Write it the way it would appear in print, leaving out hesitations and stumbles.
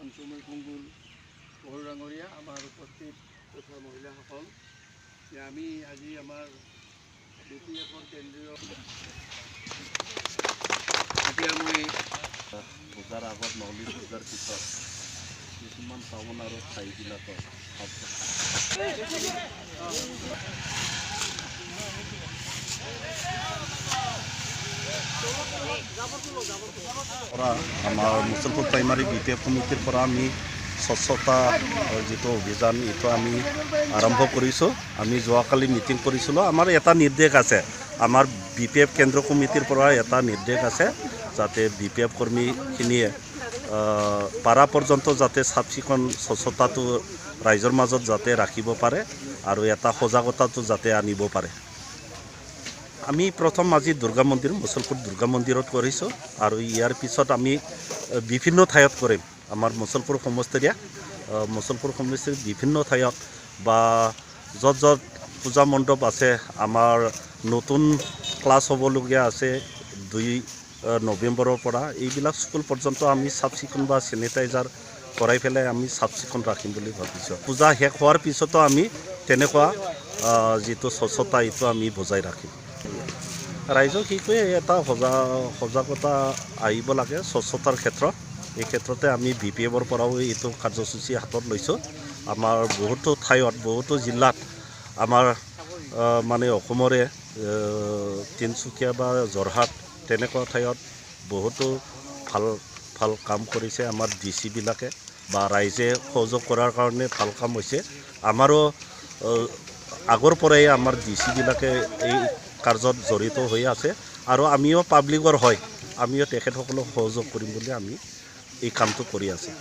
অঞ্চল কুংগুল পৌৰ ডাঙৰীয়া, আমাৰ উপস্থিত তথা মহিলাসকল, আমি আজি আমাৰ BPF-ৰ কেন্দ্ৰীয় এতিয়া মই পূজাৰ আগত নহ'লে পূজাৰ পিছত কিছুমান টাউন আৰু ঠাইবিলাকত আমাৰ মুছলপুৰ প্ৰাইমাৰী BPF কমিটিৰ পৰা আমি স্বচ্ছতা যিটো অভিযান এইটো আমি আৰম্ভ কৰিছোঁ। আমি যোৱাকালি মিটিং কৰিছিলোঁ। আমাৰ এটা নিৰ্দেশ আছে, আমাৰ BPF কেন্দ্ৰ কমিটিৰ পৰা এটা নিৰ্দেশ আছে যাতে BPF কৰ্মীখিনিয়ে পাৰা পৰ্যন্ত যাতে চাফ চিকুণ স্বচ্ছতাটো ৰাইজৰ মাজত যাতে ৰাখিব পাৰে আৰু এটা সজাগতাটো যাতে আনিব পাৰে। আমি প্ৰথম আজি দুৰ্গা মন্দিৰ মুছলপুৰ দুৰ্গা মন্দিৰত কৰিছোঁ আৰু ইয়াৰ পিছত আমি বিভিন্ন ঠাইত কৰিম। আমাৰ মুছলপুৰ সমষ্টিৰ বিভিন্ন ঠাইত বা য'ত য'ত পূজা মণ্ডপ আছে, আমাৰ নতুন ক্লাছ হ'বলগীয়া আছে 2 নৱেম্বৰৰ পৰা, এইবিলাক স্কুল পৰ্যন্ত আমি চাফ চিকুণ বা চেনিটাইজাৰ কৰাই পেলাই আমি চাফ চিকুণ ৰাখিম বুলি ভাবিছোঁ। পূজা শেষ হোৱাৰ পিছতো আমি তেনেকুৱা যিটো স্বচ্ছতা এইটো আমি বজাই ৰাখিম। ৰাইজক সেইটোৱে এটা সজাগতা আহিব লাগে স্বচ্ছতাৰ ক্ষেত্ৰত। এই ক্ষেত্ৰতে আমি BPF-ৰ পৰাও এইটো কাৰ্যসূচী হাতত লৈছোঁ। আমাৰ বহুতো ঠাইত, বহুতো জিলাত আমাৰ মানে অসমৰে তিনিচুকীয়া বা যোৰহাট তেনেকুৱা ঠাইত বহুতো ভাল কাম কৰিছে আমাৰ DC-বিলাকে বা ৰাইজে সহযোগ কৰাৰ কাৰণে ভাল কাম হৈছে। আমাৰো আগৰ পৰাই আমাৰ DC-বিলাকে এই কাৰ্যত জড়িত হৈ আছে আৰু আমিও পাব্লিকৰ আমিও তেখেতসকলক সহযোগ কৰিম বুলি আমি এই কামটো কৰি আছোঁ।